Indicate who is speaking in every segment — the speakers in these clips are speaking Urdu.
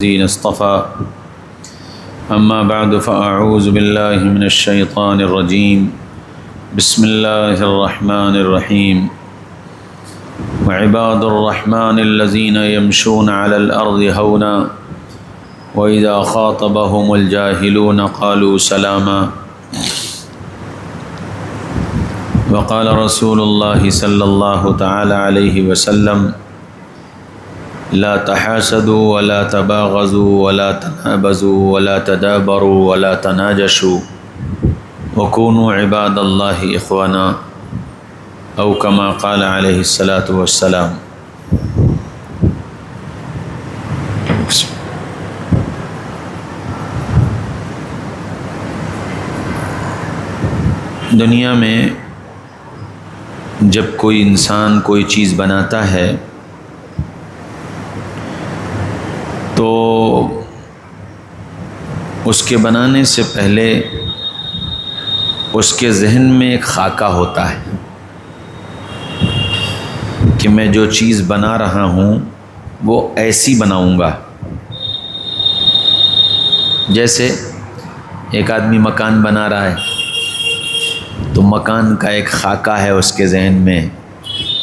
Speaker 1: الذين اصطفى أما بعد فأعوذ بالله من الشيطان الرجيم بسم الله الرحمن الرحيم وعباد الرحمن الذين يمشون على الأرض هونا وإذا خاطبهم الجاهلون قالوا سلاما وقال رسول الله صلى الله تعالى عليه وسلم لا تحاسدوا ولا تباغضوا ولا تنابزوا ولا تدابروا ولا تناجشوا وكونوا عباد الله إخوانا أو كما قال عليه الصلاة والسلام۔ دنیا میں جب کوئی انسان کوئی چیز بناتا ہے تو اس کے بنانے سے پہلے اس کے ذہن میں ایک خاکہ ہوتا ہے کہ میں جو چیز بنا رہا ہوں وہ ایسی بناؤں گا۔ جیسے ایک آدمی مکان بنا رہا ہے تو مکان کا ایک خاکہ ہے اس کے ذہن میں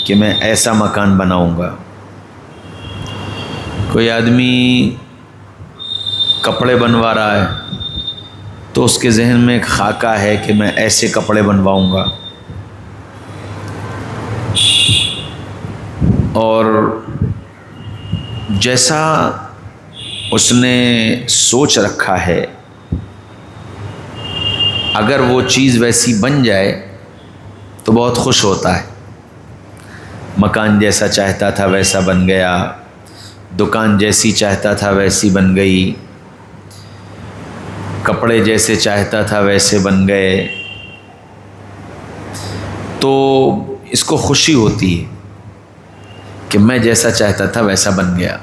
Speaker 1: کہ میں ایسا مکان بناؤں گا۔ کوئی آدمی کپڑے بنوا رہا ہے تو اس کے ذہن میں ایک خاکہ ہے کہ میں ایسے کپڑے بنواؤں گا، اور جیسا اس نے سوچ رکھا ہے اگر وہ چیز ویسی بن جائے تو بہت خوش ہوتا ہے۔ مکان جیسا چاہتا تھا ویسا بن گیا، دکان جیسی چاہتا تھا ویسی بن گئی، کپڑے جیسے چاہتا تھا ویسے بن گئے، تو اس کو خوشی ہوتی ہے کہ میں جیسا چاہتا تھا ویسا بن گیا،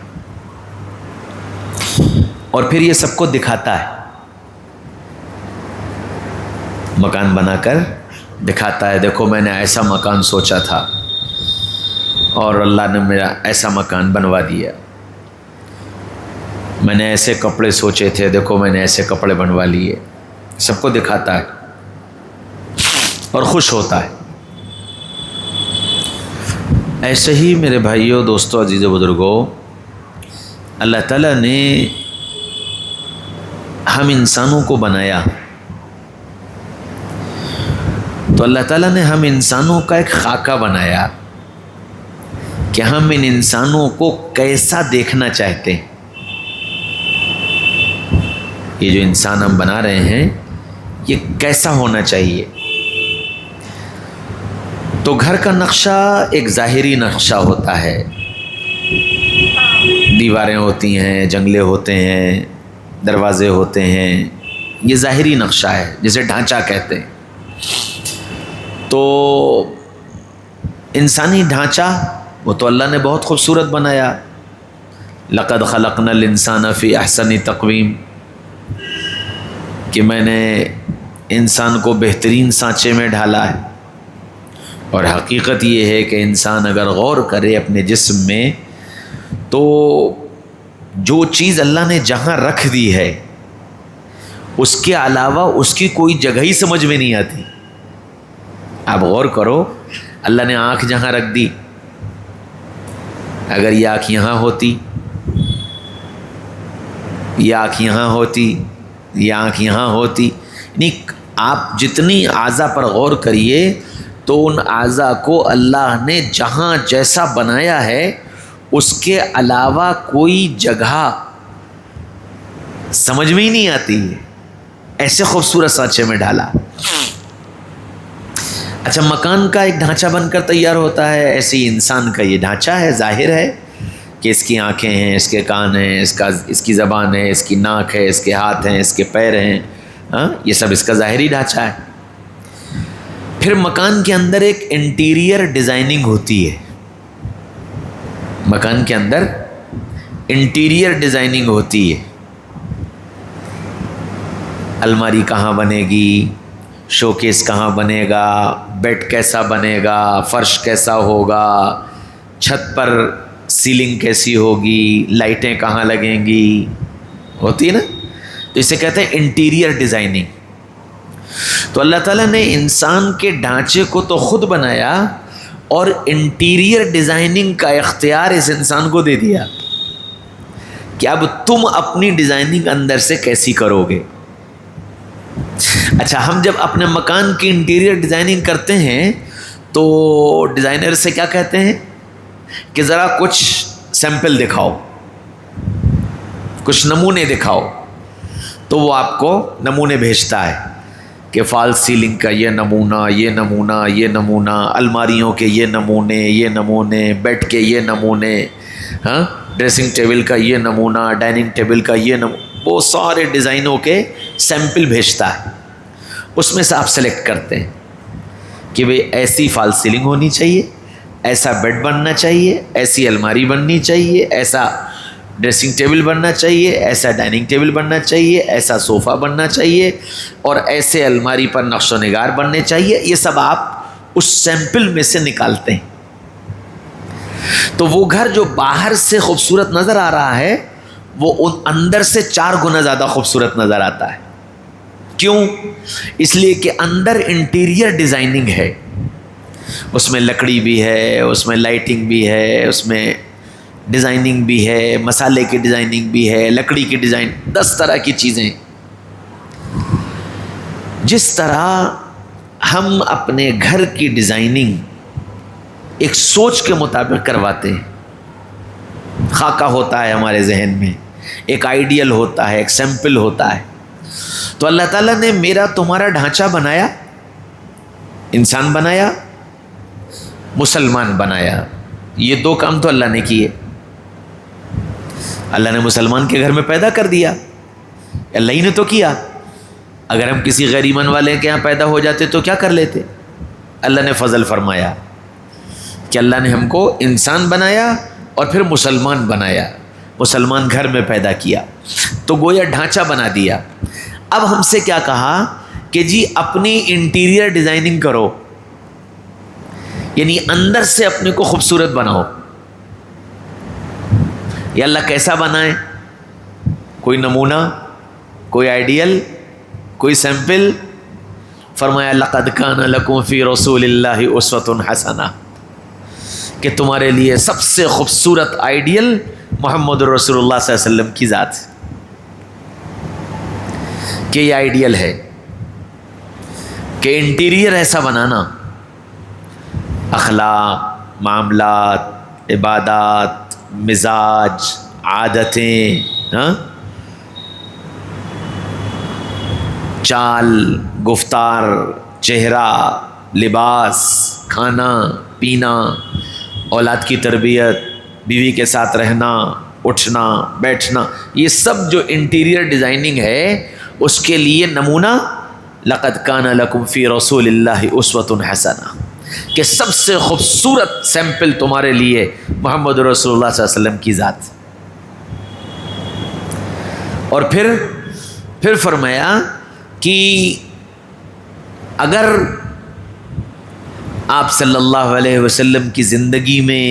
Speaker 1: اور پھر یہ سب کو دکھاتا ہے، مکان بنا کر دکھاتا ہے، دیکھو میں نے ایسا مکان سوچا تھا اور اللہ نے میرا ایسا مکان بنوا دیا، میں نے ایسے کپڑے سوچے تھے، دیکھو میں نے ایسے کپڑے بنوا لیے، سب کو دکھاتا ہے اور خوش ہوتا ہے۔ ایسے ہی میرے بھائیوں، دوستوں، عزیز و بزرگوں، اللہ تعالیٰ نے ہم انسانوں کو بنایا تو اللہ تعالیٰ نے ہم انسانوں کا ایک خاکہ بنایا کہ ہم ان انسانوں کو کیسا دیکھنا چاہتے ہیں۔ یہ جو انسان ہم بنا رہے ہیں یہ کیسا ہونا چاہیے؟ تو گھر کا نقشہ ایک ظاہری نقشہ ہوتا ہے، دیواریں ہوتی ہیں، جنگلے ہوتے ہیں، دروازے ہوتے ہیں، یہ ظاہری نقشہ ہے جسے ڈھانچہ کہتے ہیں۔ تو انسانی ڈھانچہ وہ تو اللہ نے بہت خوبصورت بنایا، لقد خلقنا الانسان فی احسن تقویم، کہ میں نے انسان کو بہترین سانچے میں ڈھالا ہے، اور حقیقت یہ ہے کہ انسان اگر غور کرے اپنے جسم میں تو جو چیز اللہ نے جہاں رکھ دی ہے اس کے علاوہ اس کی کوئی جگہ ہی سمجھ میں نہیں آتی۔ آپ غور کرو، اللہ نے آنکھ جہاں رکھ دی، اگر یہ آنکھ یہاں ہوتی، یہ آنکھ یہاں ہوتی، یہ آنکھ یہاں ہوتی، یعنی آپ جتنی اعضاء پر غور کریے تو ان اعضاء کو اللہ نے جہاں جیسا بنایا ہے اس کے علاوہ کوئی جگہ سمجھ میں ہی نہیں آتی، ایسے خوبصورت سانچے میں ڈالا۔ اچھا، مکان کا ایک ڈھانچہ بن کر تیار ہوتا ہے، ایسے ہی انسان کا یہ ڈھانچہ ہے، ظاہر ہے کہ اس کی آنکھیں ہیں، اس کے کان ہیں، اس کی زبان ہے، اس کی ناک ہے، اس کے ہاتھ ہیں، اس کے پیر ہیں، یہ سب اس کا ظاہری ڈھانچہ ہے۔ پھر مکان کے اندر ایک انٹیریئر ڈیزائننگ ہوتی ہے، مکان کے اندر انٹیریئر ڈیزائننگ ہوتی ہے، الماری کہاں بنے گی، شوکیس کہاں بنے گا، بیڈ کیسا بنے گا، فرش کیسا ہوگا، چھت پر سیلنگ کیسی ہوگی، لائٹیں کہاں لگیں گی، ہوتی ہے نا، تو اسے کہتے ہیں انٹیریئر ڈیزائننگ. تو اللہ تعالیٰ نے انسان کے ڈھانچے کو تو خود بنایا اور انٹیریئر ڈیزائننگ کا اختیار اس انسان کو دے دیا کہ اب تم اپنی ڈیزائننگ اندر سے کیسی کرو گے. اچھا، ہم جب اپنے مکان کی انٹیریئر ڈیزائننگ کرتے ہیں تو ڈیزائنر سے کیا کہتے ہیں کہ ذرا کچھ سیمپل دکھاؤ، کچھ نمونے دکھاؤ. تو وہ آپ کو نمونے بھیجتا ہے کہ فال سیلنگ کا یہ نمونہ، یہ نمونہ، یہ نمونہ، الماریوں کے یہ نمونے، یہ نمونے، بیڈ کے یہ نمونے، ہاں، ڈریسنگ ٹیبل کا یہ نمونہ، ڈائننگ ٹیبل کا یہ نمونہ، وہ سارے ڈیزائنوں کے سیمپل بھیجتا ہے. اس میں سے آپ سلیکٹ کرتے ہیں کہ بھئی ایسی فال سیلنگ ہونی چاہیے، ایسا بیڈ بننا چاہیے، ایسی الماری بننی چاہیے، ایسا ڈریسنگ ٹیبل بننا چاہیے، ایسا ڈائننگ ٹیبل بننا چاہیے، ایسا صوفہ بننا چاہیے، اور ایسے الماری پر نقش و نگار بننے چاہیے. یہ سب آپ اس سیمپل میں سے نکالتے ہیں. تو وہ گھر جو باہر سے خوبصورت نظر آ رہا ہے وہ اندر سے 4 گنا زیادہ خوبصورت نظر آتا ہے. کیوں؟ اس لیے کہ اندر انٹیریئر ڈیزائننگ ہے، اس میں لکڑی بھی ہے، اس میں لائٹنگ بھی ہے، اس میں ڈیزائننگ بھی ہے، مسالے کی ڈیزائننگ بھی ہے، لکڑی کی ڈیزائن، 10 طرح کی چیزیں. جس طرح ہم اپنے گھر کی ڈیزائننگ ایک سوچ کے مطابق کرواتے ہیں، خاکہ ہوتا ہے ہمارے ذہن میں، ایک آئیڈیل ہوتا ہے، ایک سیمپل ہوتا ہے. تو اللہ تعالیٰ نے میرا تمہارا ڈھانچہ بنایا، انسان بنایا، مسلمان بنایا. یہ 2 کام تو اللہ نے کیے. اللہ نے مسلمان کے گھر میں پیدا کر دیا، اللہ ہی نے تو کیا. اگر ہم کسی غیر ایمان والے کے یہاں پیدا ہو جاتے تو کیا کر لیتے؟ اللہ نے فضل فرمایا کہ اللہ نے ہم کو انسان بنایا اور پھر مسلمان بنایا، مسلمان گھر میں پیدا کیا، تو گویا ڈھانچہ بنا دیا. اب ہم سے کیا کہا کہ جی اپنی انٹیریئر ڈیزائننگ کرو، یعنی اندر سے اپنے کو خوبصورت بناؤ. یا اللہ کیسا بنائیں؟ کوئی نمونہ، کوئی آئیڈیل، کوئی سیمپل؟ فرمایا لقد کان لکم فی رسول اللہ اسوۃ حسنہ، کہ تمہارے لیے سب سے خوبصورت آئیڈیل محمد رسول اللہ صلی اللہ علیہ وسلم کی ذات، کہ یہ آئیڈیل ہے کہ انٹیریئر ایسا بنانا، اخلاق، معاملات، عبادات، مزاج، عادتیں، چال، گفتار، چہرہ، لباس، کھانا پینا، اولاد کی تربیت، بیوی کے ساتھ رہنا، اٹھنا بیٹھنا، یہ سب جو انٹیریئر ڈیزائننگ ہے اس کے لیے نمونہ لقد کان لکم فی رسول اللہ اسوۃ حسنہ، کہ سب سے خوبصورت سیمپل تمہارے لیے محمد رسول اللہ صلی اللہ علیہ وسلم کی ذات. اور پھر فرمایا کہ اگر آپ صلی اللہ علیہ وسلم کی زندگی میں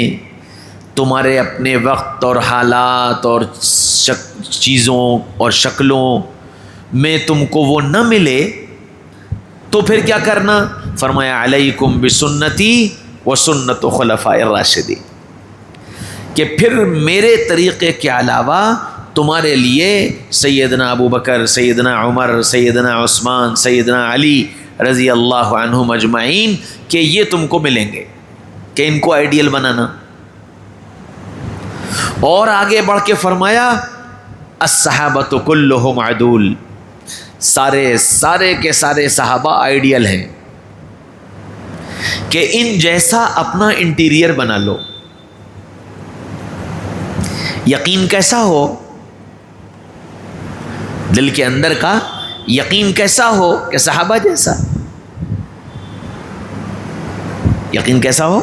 Speaker 1: تمہارے اپنے وقت اور حالات اور چیزوں اور شکلوں میں تم کو وہ نہ ملے تو پھر کیا کرنا؟ فرمایا علیکم بسنتی و سنت خلفاء الراشدین، کہ پھر میرے طریقے کے علاوہ تمہارے لیے سیدنا ابو بکر، سیدنا عمر، سیدنا عثمان، سیدنا علی رضی اللہ عنہم اجمعین، کہ یہ تم کو ملیں گے، کہ ان کو آئیڈیل بنانا. اور آگے بڑھ کے فرمایا الصحابۃ کلہم عدول، سارے کے سارے صحابہ آئیڈیل ہیں، کہ ان جیسا اپنا انٹیریئر بنا لو. یقین کیسا ہو؟ دل کے اندر کا یقین کیسا ہو؟ کہ صحابہ جیسا. یقین کیسا ہو؟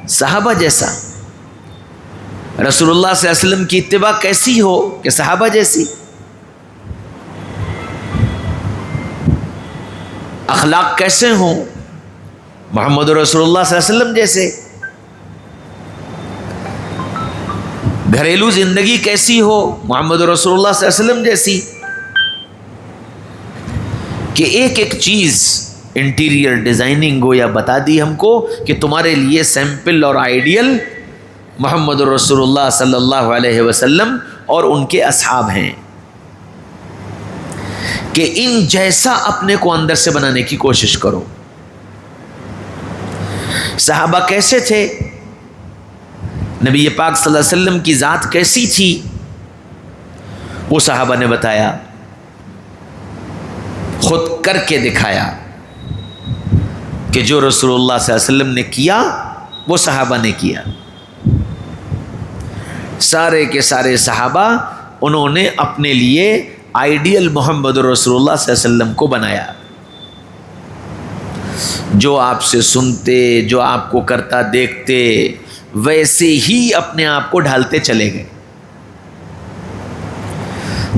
Speaker 1: صحابہ جیسا. رسول اللہ صلی اللہ علیہ وسلم کی اتباع کیسی ہو؟ کہ صحابہ جیسی. اخلاق کیسے ہوں؟ محمد رسول اللہ صلی اللہ علیہ وسلم جیسے. گھریلو زندگی کیسی ہو؟ محمد رسول اللہ صلی اللہ علیہ وسلم جیسی، کہ ایک ایک چیز انٹیریئر ڈیزائننگ ہو یا بتا دی ہم کو کہ تمہارے لیے سیمپل اور آئیڈیل محمد رسول اللہ صلی اللہ علیہ وسلم اور ان کے اصحاب ہیں، کہ ان جیسا اپنے کو اندر سے بنانے کی کوشش کرو۔ صحابہ کیسے تھے؟ نبی پاک صلی اللہ علیہ وسلم کی ذات کیسی تھی؟ وہ صحابہ نے بتایا، خود کر کے دکھایا کہ جو رسول اللہ صلی اللہ علیہ وسلم نے کیا وہ صحابہ نے کیا۔ سارے کے سارے صحابہ انہوں نے اپنے لیے آئیڈیل محمد رسول اللہ صلی اللہ علیہ وسلم کو بنایا، جو آپ سے سنتے، جو آپ کو کرتا دیکھتے، ویسے ہی اپنے آپ کو ڈھالتے چلے گئے۔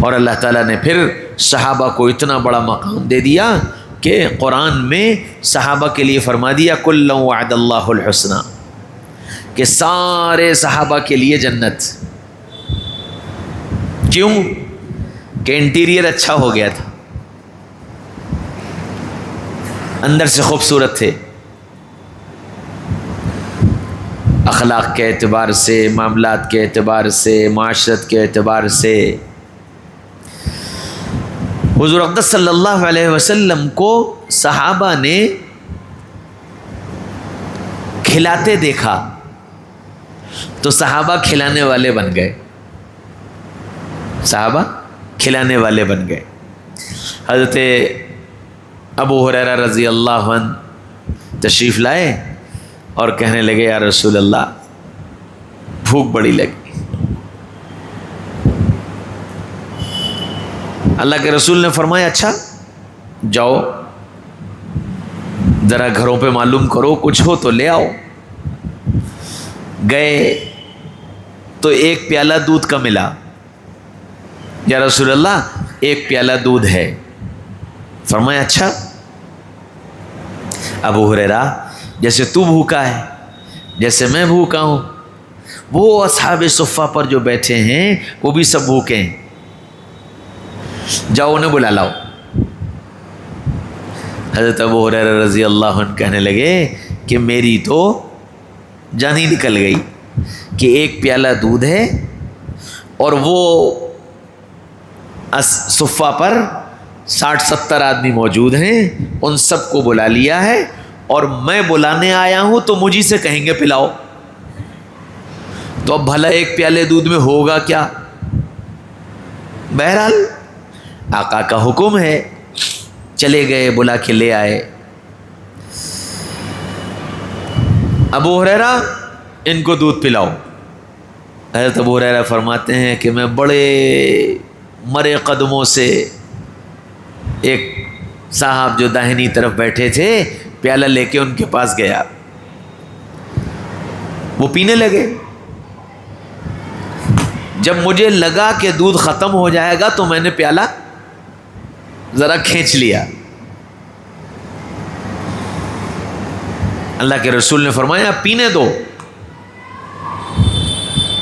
Speaker 1: اور اللہ تعالیٰ نے پھر صحابہ کو اتنا بڑا مقام دے دیا کہ قرآن میں صحابہ کے لیے فرما دیا کُلًّا وعد اللہ الحسنى، کہ سارے صحابہ کے لیے جنت۔ کیوں؟ کہ انٹیریئر اچھا ہو گیا تھا، اندر سے خوبصورت تھے، اخلاق کے اعتبار سے، معاملات کے اعتبار سے، معاشرت کے اعتبار سے۔ حضور اقدس صلی اللہ علیہ وسلم کو صحابہ نے کھلاتے دیکھا تو صحابہ کھلانے والے بن گئے، صحابہ کھلانے والے بن گئے۔ حضرت ابو ہریرہ رضی اللہ عنہ تشریف لائے اور کہنے لگے یا رسول اللہ بھوک بڑی لگی۔ اللہ کے رسول نے فرمایا اچھا جاؤ ذرا گھروں پہ معلوم کرو کچھ ہو تو لے آؤ۔ گئے تو ایک پیالہ دودھ کا ملا، یا رسول اللہ ایک پیالہ دودھ ہے۔ فرمایا اچھا ابو ہریرہ جیسے تو بھوکا ہے جیسے میں بھوکا ہوں، وہ اصحاب صفہ پر جو بیٹھے ہیں وہ بھی سب بھوکے ہیں، جاؤ انہیں بلا لاؤ۔ حضرت ابو ہریرہ رضی اللہ عنہ کہنے لگے کہ میری تو جان ہی نکل گئی کہ ایک پیالہ دودھ ہے اور وہ صفہ پر 60-70 آدمی موجود ہیں، ان سب کو بلا لیا ہے اور میں بلانے آیا ہوں تو مجھے سے کہیں گے پلاؤ، تو اب بھلا ایک پیالے دودھ میں ہوگا کیا؟ بہرحال آقا کا حکم ہے، چلے گئے بلا کے لے آئے۔ ابو ہریرہ ان کو دودھ پلاؤ۔ حضرت ابو ہریرہ فرماتے ہیں کہ میں بڑے مرے قدموں سے ایک صاحب جو داہنی طرف بیٹھے تھے پیالہ لے کے ان کے پاس گیا، وہ پینے لگے۔ جب مجھے لگا کہ دودھ ختم ہو جائے گا تو میں نے پیالہ ذرا کھینچ لیا۔ اللہ کے رسول نے فرمایا پینے دو۔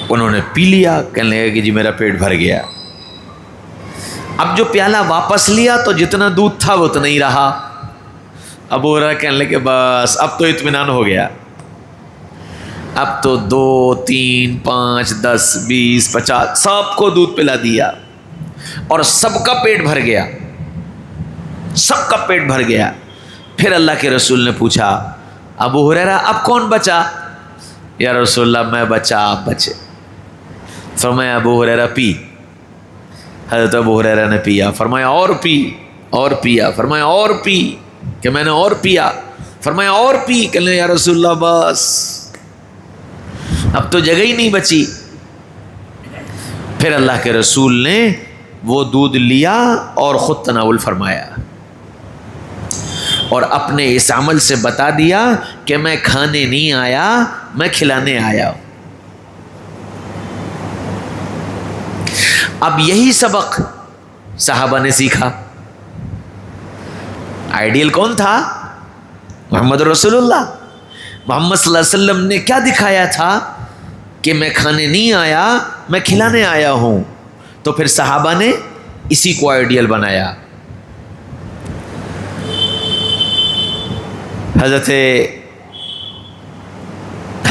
Speaker 1: انہوں نے پی لیا، کہنے لگے کہ جی میرا پیٹ بھر گیا۔ اب جو پیالہ واپس لیا تو جتنا دودھ تھا وہ اتنا ہی رہا۔ ابو ہریرہ کہنے لگے بس اب تو اطمینان ہو گیا، اب تو 2 3 5 10 20 50 سب کو دودھ پلا دیا اور سب کا پیٹ بھر گیا، سب کا پیٹ بھر گیا۔ پھر اللہ کے رسول نے پوچھا ابو ہریرہ اب کون بچا؟ یا رسول اللہ میں بچا آپ بچے۔ فرمایا ابو ہریرہ پی۔ حضرت ابو ہریرہ نے پیا، فرمایا اور پی، اور پیا، فرمایا اور پی، کہ میں نے اور پیا، فرمایا اور پی، کہنے یا رسول اللہ بس اب تو جگہ ہی نہیں بچی۔ پھر اللہ کے رسول نے وہ دودھ لیا اور خود تناول فرمایا اور اپنے اس عمل سے بتا دیا کہ میں کھانے نہیں آیا، میں کھلانے آیا ہوں۔ اب یہی سبق صحابہ نے سیکھا۔ آئیڈیل کون تھا؟ محمد رسول اللہ۔ محمد صلی اللہ علیہ وسلم نے کیا دکھایا تھا؟ کہ میں کھانے نہیں آیا، میں کھلانے آیا ہوں، تو پھر صحابہ نے اسی کو آئیڈیل بنایا۔ حضرت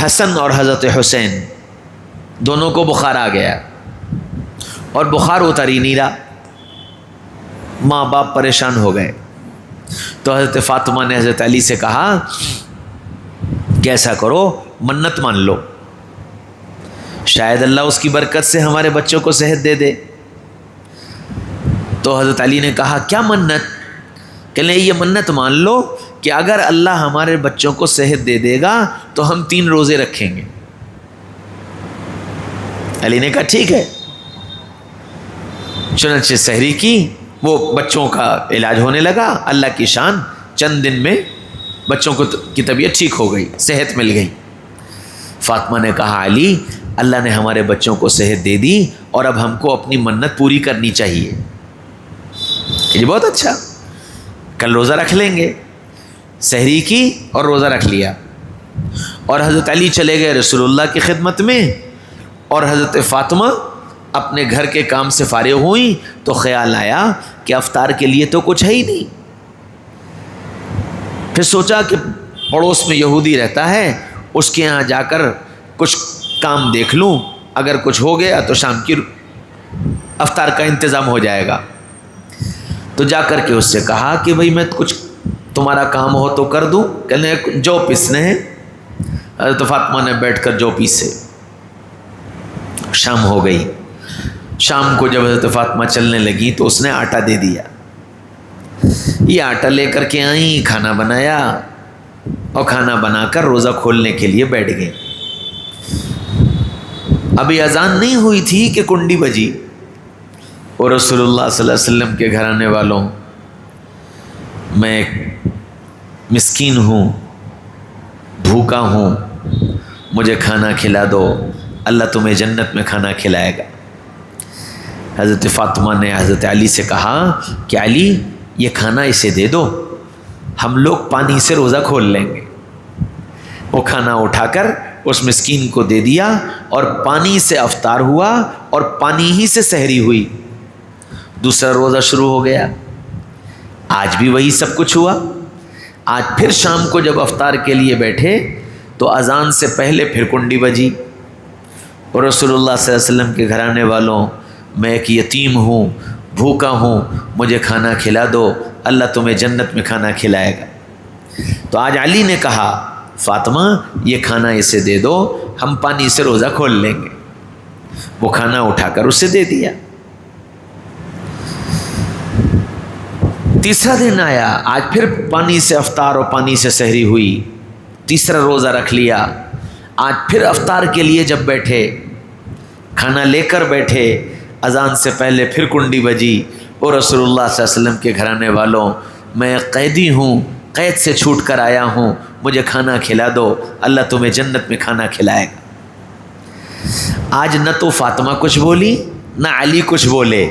Speaker 1: حسن اور حضرت حسین دونوں کو بخار آ گیا اور بخار اتر ہی نہیں رہا، ماں باپ پریشان ہو گئے۔ تو حضرت فاطمہ نے حضرت علی سے کہا کہ ایسا کرو، منت مان لو، شاید اللہ اس کی برکت سے ہمارے بچوں کو صحت دے دے۔ تو حضرت علی نے کہا کیا منت؟ کہ لیں یہ منت مان لو کہ اگر اللہ ہمارے بچوں کو صحت دے دے گا تو ہم 3 روزے رکھیں گے۔ علی نے کہا ٹھیک ہے۔ چنانچہ سحری کی، وہ بچوں کا علاج ہونے لگا، اللہ کی شان، چند دن میں بچوں کی طبیعت ٹھیک ہو گئی، صحت مل گئی۔ فاطمہ نے کہا علی، اللہ نے ہمارے بچوں کو صحت دے دی اور اب ہم کو اپنی منت پوری کرنی چاہیے۔ یہ بہت اچھا، کل روزہ رکھ لیں گے۔ سحری کی اور روزہ رکھ لیا، اور حضرت علی چلے گئے رسول اللہ کی خدمت میں، اور حضرت فاطمہ اپنے گھر کے کام سے فارغ ہوئیں تو خیال آیا کہ افطار کے لیے تو کچھ ہے ہی نہیں۔ پھر سوچا کہ پڑوس میں یہودی رہتا ہے، اس کے ہاں جا کر کچھ کام دیکھ لوں، اگر کچھ ہو گیا تو شام کی افطار کا انتظام ہو جائے گا۔ تو جا کر کے اس سے کہا کہ بھئی میں کچھ تمہارا کام ہو تو کر دوں، کہنے جو پیسنے ہیں۔ حضرت فاطمہ نے بیٹھ کر جو پیسے، شام ہو گئی۔ شام کو جب حضرت فاطمہ چلنے لگی تو اس نے آٹا دے دیا، یہ آٹا لے کر کے آئیں، کھانا بنایا، اور کھانا بنا کر روزہ کھولنے کے لیے بیٹھ گئی۔ ابھی اذان نہیں ہوئی تھی کہ کنڈی بجی، اور رسول اللہ صلی اللہ علیہ وسلم کے گھرانے والوں، میں ایک مسکین ہوں، بھوکا ہوں، مجھے کھانا کھلا دو، اللہ تمہیں جنت میں کھانا کھلائے گا۔ حضرت فاطمہ نے حضرت علی سے کہا کہ علی یہ کھانا اسے دے دو، ہم لوگ پانی سے روزہ کھول لیں گے۔ وہ کھانا اٹھا کر اس مسکین کو دے دیا، اور پانی سے افطار ہوا اور پانی ہی سے سحری ہوئی۔ دوسرا روزہ شروع ہو گیا، آج بھی وہی سب کچھ ہوا۔ آج پھر شام کو جب افطار کے لیے بیٹھے تو اذان سے پہلے پھر کنڈی بجی، اور رسول اللہ صلی اللہ علیہ وسلم کے گھرانے والوں، میں ایک یتیم ہوں، بھوکا ہوں، مجھے کھانا کھلا دو، اللہ تمہیں جنت میں کھانا کھلائے گا۔ تو آج علی نے کہا فاطمہ یہ کھانا اسے دے دو، ہم پانی سے روزہ کھول لیں گے۔ وہ کھانا اٹھا کر اسے دے دیا۔ تیسرا دن آیا، آج پھر پانی سے افطار اور پانی سے سحری ہوئی، تیسرا روزہ رکھ لیا۔ آج پھر افطار کے لیے جب بیٹھے، کھانا لے کر بیٹھے، اذان سے پہلے پھر کنڈی بجی، اور رسول اللہ صلی اللہ علیہ وسلم کے گھرانے والوں، میں قیدی ہوں، قید سے چھوٹ کر آیا ہوں، مجھے کھانا کھلا دو، اللہ تمہیں جنت میں کھانا کھلائے گا۔ آج نہ تو فاطمہ کچھ بولی نہ علی کچھ بولے،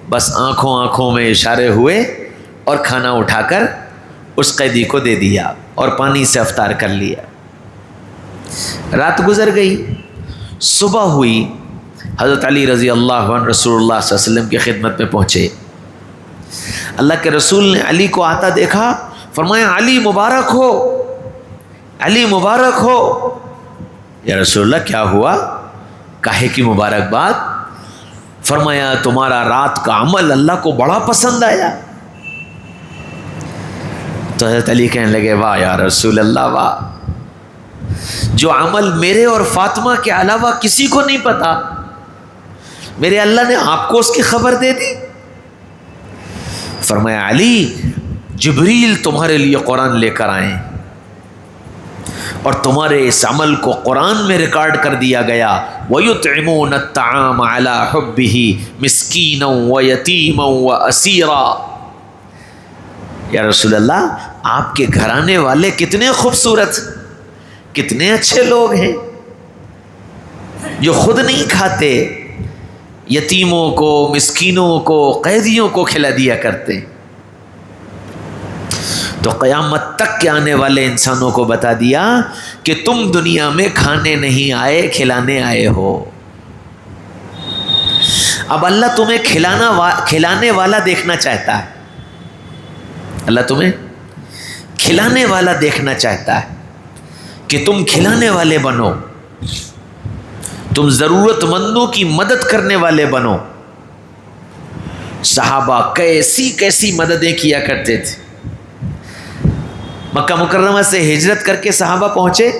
Speaker 1: بس آنکھوں میں اشارے ہوئے اور کھانا اٹھا کر اس قیدی کو دے دیا اور پانی سے افطار کر لیا۔ رات گزر گئی، صبح ہوئی، حضرت علی رضی اللہ عنہ رسول اللہ صلی اللہ علیہ وسلم کی خدمت میں پہنچے۔ اللہ کے رسول نے علی کو آتا دیکھا، فرمایا علی مبارک ہو، علی مبارک ہو۔ یا رسول اللہ کیا ہوا؟ کاہے کی مبارکباد؟ فرمایا تمہارا رات کا عمل اللہ کو بڑا پسند آیا۔ تو حضرت علی کہنے لگے واہ یا رسول اللہ واہ، جو عمل میرے اور فاطمہ کے علاوہ کسی کو نہیں پتا، میرے اللہ نے آپ کو اس کی خبر دے دی۔ فرمایا علی جبریل تمہارے لیے قرآن لے کر آئیں، اور تمہارے اس عمل کو قرآن میں ریکارڈ کر دیا گیا، وَيُطْعِمُونَ الطَّعَامَ عَلَىٰ حُبِّهِ مِسْكِينًا وَيَتِيمًا وَأَسِيرًا۔ یا رسول اللہ آپ کے گھرانے والے کتنے خوبصورت، کتنے اچھے لوگ ہیں، جو خود نہیں کھاتے، یتیموں کو، مسکینوں کو، قیدیوں کو کھلا دیا کرتے۔ تو قیامت تک کے آنے والے انسانوں کو بتا دیا کہ تم دنیا میں کھانے نہیں آئے، کھلانے آئے ہو۔ اب اللہ تمہیں کھلانے والا دیکھنا چاہتا ہے، اللہ تمہیں کھلانے والا دیکھنا چاہتا ہے کہ تم کھلانے والے بنو، تم ضرورت مندوں کی مدد کرنے والے بنو۔ صحابہ کیسی کیسی مددیں کیا کرتے تھے۔ مکہ مکرمہ سے ہجرت کر کے صحابہ پہنچے،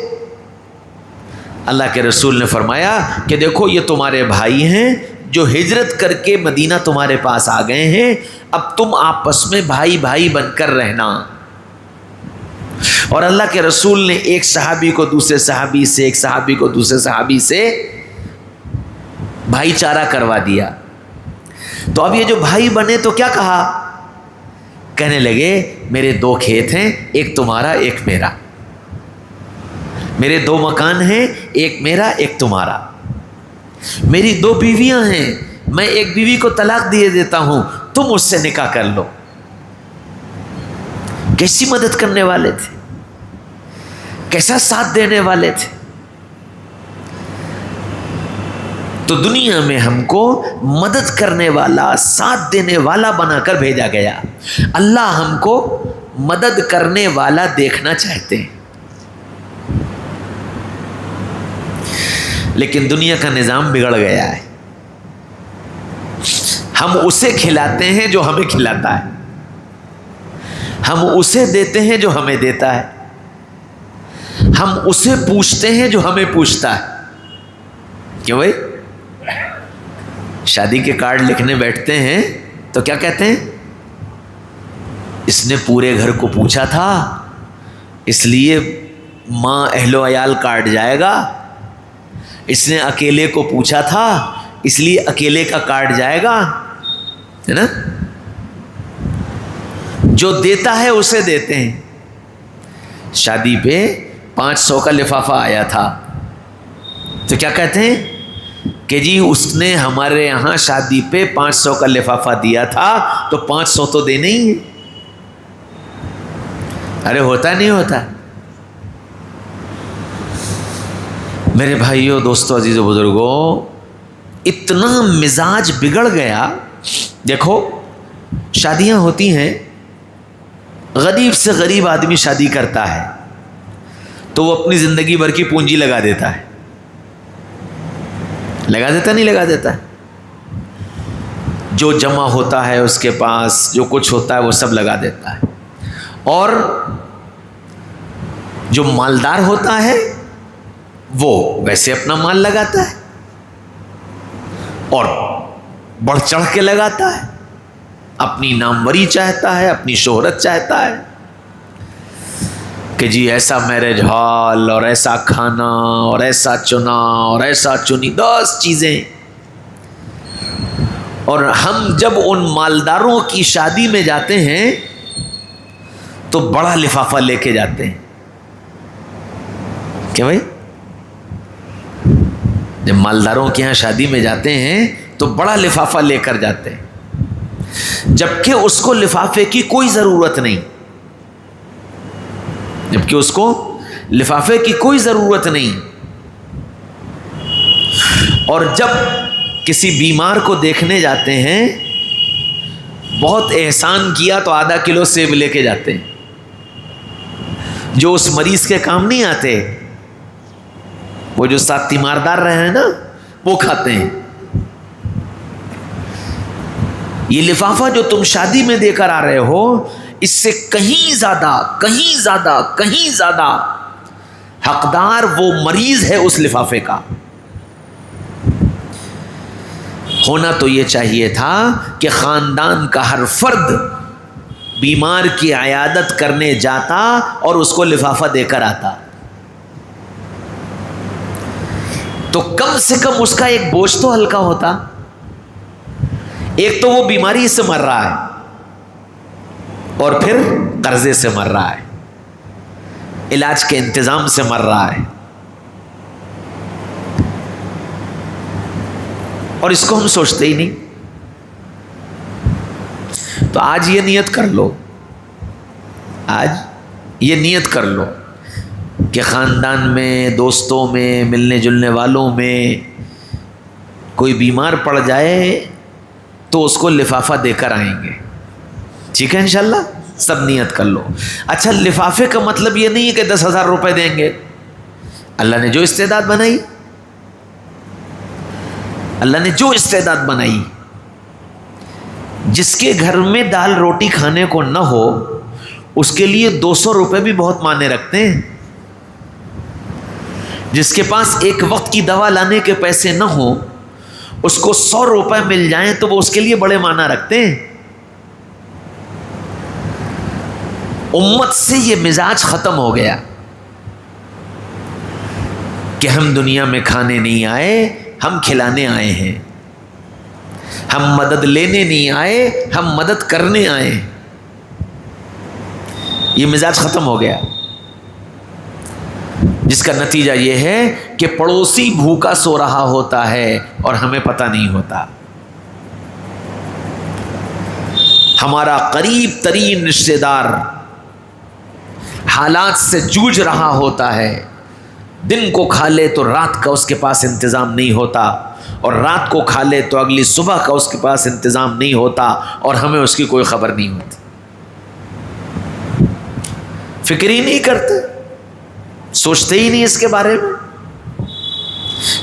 Speaker 1: اللہ کے رسول نے فرمایا کہ دیکھو یہ تمہارے بھائی ہیں جو ہجرت کر کے مدینہ تمہارے پاس آ گئے ہیں، اب تم آپس میں بھائی بھائی بن کر رہنا۔ اور اللہ کے رسول نے ایک صحابی کو دوسرے صحابی سے، ایک صحابی کو دوسرے صحابی سے بھائی چارہ کروا دیا۔ تو اب یہ جو بھائی بنے تو کیا کہا؟ کہنے لگے میرے دو کھیت ہیں، ایک تمہارا ایک میرا، میرے دو مکان ہیں، ایک میرا ایک تمہارا، میری دو بیویاں ہیں، میں ایک بیوی کو طلاق دیے دیتا ہوں، تم اس سے نکاح کر لو۔ کیسی مدد کرنے والے تھے، کیسا ساتھ دینے والے تھے۔ تو دنیا میں ہم کو مدد کرنے والا، ساتھ دینے والا بنا کر بھیجا گیا۔ اللہ ہم کو مدد کرنے والا دیکھنا چاہتے ہیں، لیکن دنیا کا نظام بگڑ گیا ہے۔ ہم اسے کھلاتے ہیں جو ہمیں کھلاتا ہے، ہم اسے دیتے ہیں جو ہمیں دیتا ہے، ہم اسے پوچھتے ہیں جو ہمیں پوچھتا ہے۔ کیوں بھائی؟ شادی کے کارڈ لکھنے بیٹھتے ہیں تو کیا کہتے ہیں؟ اس نے پورے گھر کو پوچھا تھا اس لیے ماں اہل و عیال کاٹ جائے گا، اس نے اکیلے کو پوچھا تھا اس لیے اکیلے کا کاٹ جائے گا، ہے نا؟ جو دیتا ہے اسے دیتے ہیں۔ شادی پہ 500 کا لفافہ آیا تھا تو کیا کہتے ہیں کہ جی اس نے ہمارے یہاں شادی پہ 500 کا لفافہ دیا تھا تو 500 تو دینے ہی ہے۔ ارے ہوتا نہیں ہوتا؟ میرے بھائیوں، دوستوں، عزیزوں، بزرگوں، اتنا مزاج بگڑ گیا۔ دیکھو شادیاں ہوتی ہیں، غریب سے غریب آدمی شادی کرتا ہے تو وہ اپنی زندگی بھر کی پونجی لگا دیتا ہے، لگا دیتا نہیں لگا دیتا؟ جو جمع ہوتا ہے اس کے پاس، جو کچھ ہوتا ہے وہ سب لگا دیتا ہے۔ اور جو مالدار ہوتا ہے وہ ویسے اپنا مال لگاتا ہے اور بڑھ چڑھ کے لگاتا ہے، اپنی ناموری چاہتا ہے، اپنی شہرت چاہتا ہے کہ جی ایسا میرج ہال اور ایسا کھانا اور ایسا چنا اور ایسا چنی، 10 چیزیں۔ اور ہم جب ان مالداروں کی شادی میں جاتے ہیں تو بڑا لفافہ لے کے جاتے ہیں۔ کیا بھائی؟ جب مالداروں کے یہاں شادی میں جاتے ہیں تو بڑا لفافہ لے کر جاتے ہیں، جبکہ اس کو لفافے کی کوئی ضرورت نہیں، جبکہ اس کو لفافے کی کوئی ضرورت نہیں۔ اور جب کسی بیمار کو دیکھنے جاتے ہیں، بہت احسان کیا تو آدھا کلو سیب لے کے جاتے ہیں، جو اس مریض کے کام نہیں آتے، وہ جو ساتھ تیماردار رہے ہیں نا وہ کھاتے ہیں۔ یہ لفافہ جو تم شادی میں دے کر آ رہے ہو، اس سے کہیں زیادہ کہیں زیادہ کہیں زیادہ حقدار وہ مریض ہے اس لفافے کا۔ ہونا تو یہ چاہیے تھا کہ خاندان کا ہر فرد بیمار کی عیادت کرنے جاتا اور اس کو لفافہ دے کر آتا، تو کم سے کم اس کا ایک بوجھ تو ہلکا ہوتا۔ ایک تو وہ بیماری سے مر رہا ہے اور پھر قرضے سے مر رہا ہے، علاج کے انتظام سے مر رہا ہے، اور اس کو ہم سوچتے ہی نہیں۔ تو آج یہ نیت کر لو آج یہ نیت کر لو کہ خاندان میں، دوستوں میں، ملنے جلنے والوں میں کوئی بیمار پڑ جائے تو اس کو لفافہ دے کر آئیں گے، ٹھیک ہے انشاءاللہ؟ سب نیت کر لو۔ اچھا، لفافے کا مطلب یہ نہیں ہے کہ 10,000 روپے دیں گے، اللہ نے جو استعداد بنائی، اللہ نے جو استعداد بنائی، جس کے گھر میں دال روٹی کھانے کو نہ ہو اس کے لیے 200 روپے بھی بہت معنی رکھتے ہیں، جس کے پاس ایک وقت کی دوا لانے کے پیسے نہ ہوں اس کو 100 روپے مل جائیں تو وہ اس کے لیے بڑے معنی رکھتے ہیں۔ امت سے یہ مزاج ختم ہو گیا کہ ہم دنیا میں کھانے نہیں آئے، ہم کھلانے آئے ہیں، ہم مدد لینے نہیں آئے، ہم مدد کرنے آئے ہیں۔ یہ مزاج ختم ہو گیا، جس کا نتیجہ یہ ہے کہ پڑوسی بھوکا سو رہا ہوتا ہے اور ہمیں پتہ نہیں ہوتا، ہمارا قریب ترین رشتہ دار حالات سے جوجھ رہا ہوتا ہے، دن کو کھا لے تو رات کا اس کے پاس انتظام نہیں ہوتا، اور رات کو کھا لے تو اگلی صبح کا اس کے پاس انتظام نہیں ہوتا، اور ہمیں اس کی کوئی خبر نہیں ہوتی، فکر ہی نہیں کرتے، سوچتے ہی نہیں اس کے بارے میں۔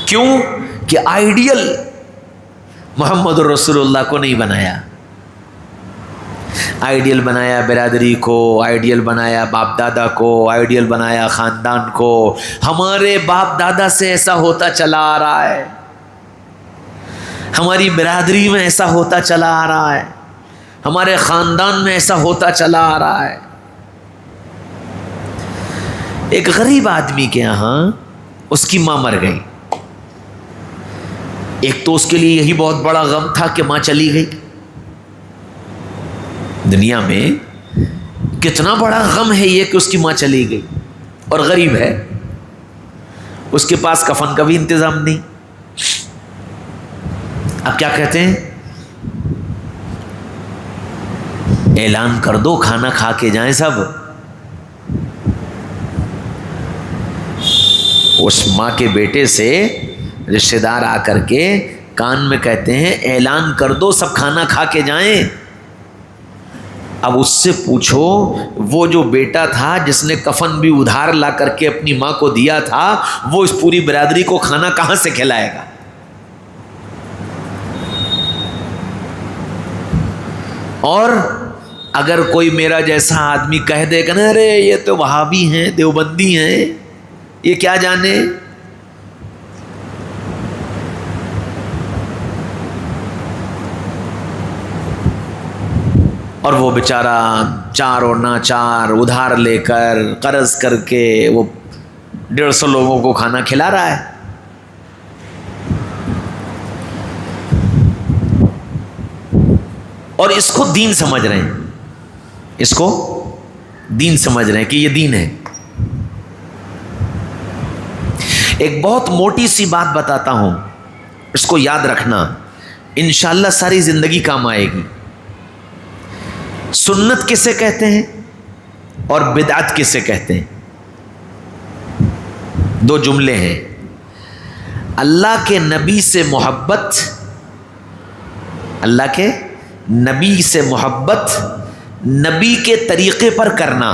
Speaker 1: کیوں کہ آئیڈیل محمد رسول اللہ کو نہیں بنایا، آئیڈیل بنایا برادری کو، آئیڈیل بنایا باپ دادا کو، آئیڈیل بنایا خاندان کو۔ ہمارے باپ دادا سے ایسا ہوتا چلا آ رہا ہے، ہماری برادری میں ایسا ہوتا چلا آ رہا ہے، ہمارے خاندان میں ایسا ہوتا چلا آ رہا ہے۔ ایک غریب آدمی کے یہاں اس کی ماں مر گئی، ایک تو اس کے لیے یہی بہت بڑا غم تھا کہ ماں چلی گئی۔ دنیا میں کتنا بڑا غم ہے یہ کہ اس کی ماں چلی گئی، اور غریب ہے، اس کے پاس کفن کا بھی انتظام نہیں۔ اب کیا کہتے ہیں؟ اعلان کر دو کھانا کھا کے جائیں سب۔ اس ماں کے بیٹے سے رشتہ دار آ کر کے کان میں کہتے ہیں اعلان کر دو سب کھانا کھا کے جائیں۔ اب اس سے پوچھو وہ جو بیٹا تھا جس نے کفن بھی ادھار لا کر کے اپنی ماں کو دیا تھا، وہ اس پوری برادری کو کھانا کہاں سے کھلائے گا؟ اور اگر کوئی میرا جیسا آدمی کہہ دے کہ نا ارے یہ تو وہابی ہیں، دیوبندی ہیں، یہ کیا جانے، اور وہ بیچارہ چار اور ناچار ادھار لے کر قرض کر کے وہ 150 لوگوں کو کھانا کھلا رہا ہے۔ اور اس کو دین سمجھ رہے ہیں، اس کو دین سمجھ رہے ہیں کہ یہ دین ہے۔ ایک بہت موٹی سی بات بتاتا ہوں، اس کو یاد رکھنا، انشاءاللہ ساری زندگی کام آئے گی۔ سنت کسے کہتے ہیں اور بدعت کسے کہتے ہیں؟ دو جملے ہیں۔ اللہ کے نبی سے محبت، اللہ کے نبی سے محبت، نبی کے طریقے پر کرنا،